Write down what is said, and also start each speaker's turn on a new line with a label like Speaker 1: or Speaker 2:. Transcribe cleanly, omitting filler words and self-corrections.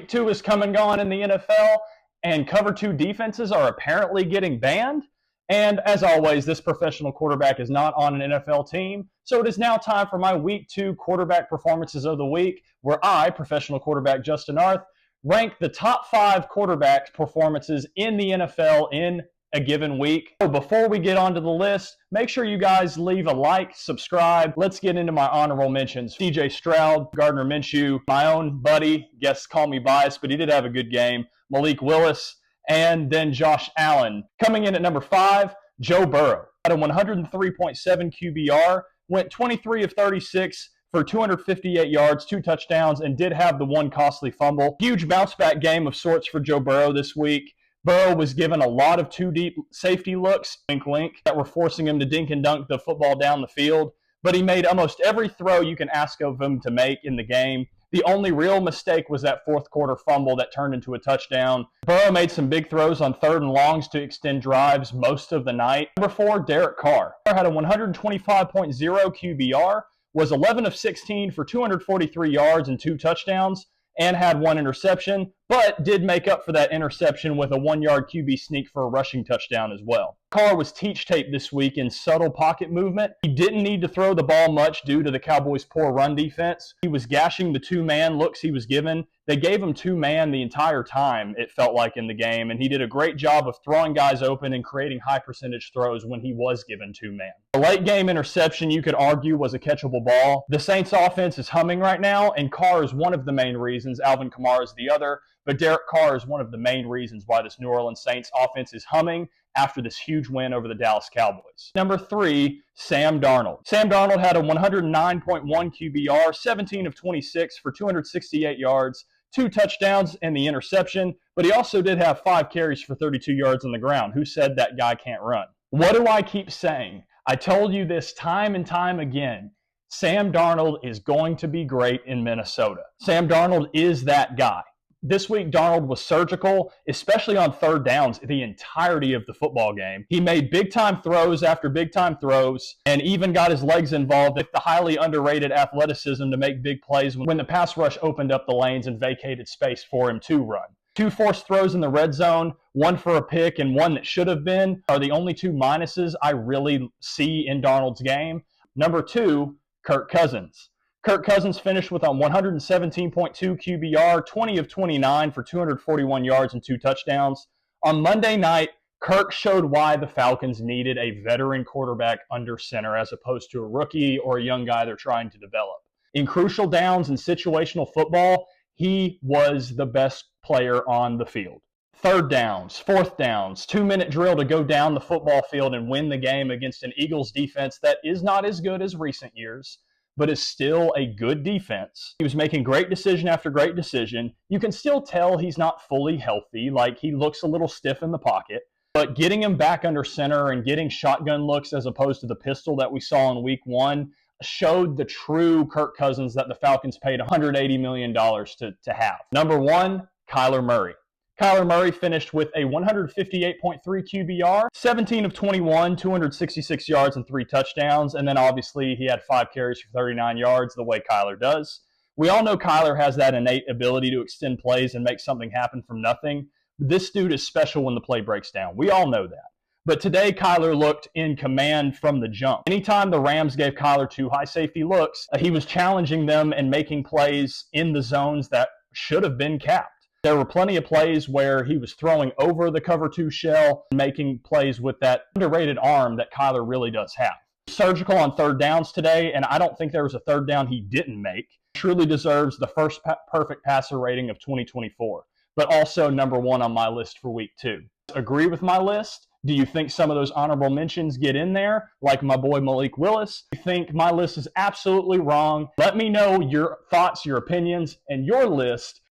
Speaker 1: Week 2 is come and gone in the NFL, and cover 2 defenses are apparently getting banned. And as always, this professional quarterback is not on an NFL team, so it is now time for my Week 2 quarterback performances of the week, where I, professional quarterback Justin Arth, rank the top 5 quarterback performances in the NFL in a given week. So before we get onto the list, make sure you guys leave a like, subscribe. Let's get into my honorable mentions. CJ Stroud, Gardner Minshew, my own buddy, guess call me biased, but he did have a good game, Malik Willis, and then Josh Allen. Coming in at number 5, Joe Burrow. At a 103.7 QBR, went 23 of 36 for 258 yards, 2 touchdowns, and did have the one costly fumble. Huge bounce-back game of sorts for Joe Burrow this week. Burrow was given a lot of 2 deep safety looks, wink, wink, that were forcing him to dink and dunk the football down the field, but he made almost every throw you can ask of him to make in the game. The only real mistake was that fourth quarter fumble that turned into a touchdown. Burrow made some big throws on 3rd and longs to extend drives most of the night. Number 4, Derek Carr. Carr had a 125.0 QBR, was 11 of 16 for 243 yards and 2 touchdowns, and had 1 interception, but did make up for that interception with a 1-yard QB sneak for a rushing touchdown as well. Carr was teach-taped this week in subtle pocket movement. He didn't need to throw the ball much due to the Cowboys' poor run defense. He was gashing the 2-man looks he was given. They gave him 2-man the entire time, it felt like, in the game, and he did a great job of throwing guys open and creating high-percentage throws when he was given 2-man. The late-game interception, you could argue, was a catchable ball. The Saints' offense is humming right now, and Carr is one of the main reasons. Alvin Kamara is the other, but Derek Carr is one of the main reasons why this New Orleans Saints offense is humming after this huge win over the Dallas Cowboys. Number 3, Sam Darnold. Sam Darnold had a 109.1 QBR, 17 of 26 for 268 yards, 2 touchdowns and the interception, but he also did have 5 carries for 32 yards on the ground. Who said that guy can't run? What do I keep saying? I told you this time and time again. Sam Darnold is going to be great in Minnesota. Sam Darnold is that guy. This week, Darnold was surgical, especially on 3rd downs, the entirety of the football game. He made big-time throws after big-time throws and even got his legs involved with the highly underrated athleticism to make big plays when the pass rush opened up the lanes and vacated space for him to run. 2 forced throws in the red zone, 1 for a pick and 1 that should have been, are the only 2 minuses I really see in Darnold's game. Number 2, Kirk Cousins. Kirk Cousins finished with a 117.2 QBR, 20 of 29 for 241 yards and 2 touchdowns. On Monday night, Kirk showed why the Falcons needed a veteran quarterback under center as opposed to a rookie or a young guy they're trying to develop. In crucial downs and situational football, he was the best player on the field. 3rd downs, 4th downs, 2-minute drill to go down the football field and win the game against an Eagles defense that is not as good as recent years, but is still a good defense. He was making great decision after great decision. You can still tell he's not fully healthy, like he looks a little stiff in the pocket, but getting him back under center and getting shotgun looks as opposed to the pistol that we saw in week 1 showed the true Kirk Cousins that the Falcons paid $180 million to have. Number 1, Kyler Murray. Kyler Murray finished with a 158.3 QBR, 17 of 21, 266 yards and 3 touchdowns, and then obviously he had 5 carries for 39 yards the way Kyler does. We all know Kyler has that innate ability to extend plays and make something happen from nothing. This dude is special when the play breaks down. We all know that. But today, Kyler looked in command from the jump. Anytime the Rams gave Kyler 2 high safety looks, he was challenging them and making plays in the zones that should have been capped. There were plenty of plays where he was throwing over the cover 2 shell and making plays with that underrated arm that Kyler really does have. Surgical on 3rd downs today, and I don't think there was a 3rd down he didn't make. Truly deserves the first perfect passer rating of 2024, but also number 1 on my list for week 2. Agree with my list? Do you think some of those honorable mentions get in there, like my boy Malik Willis? Do you think my list is absolutely wrong? Let me know your thoughts, your opinions, and your list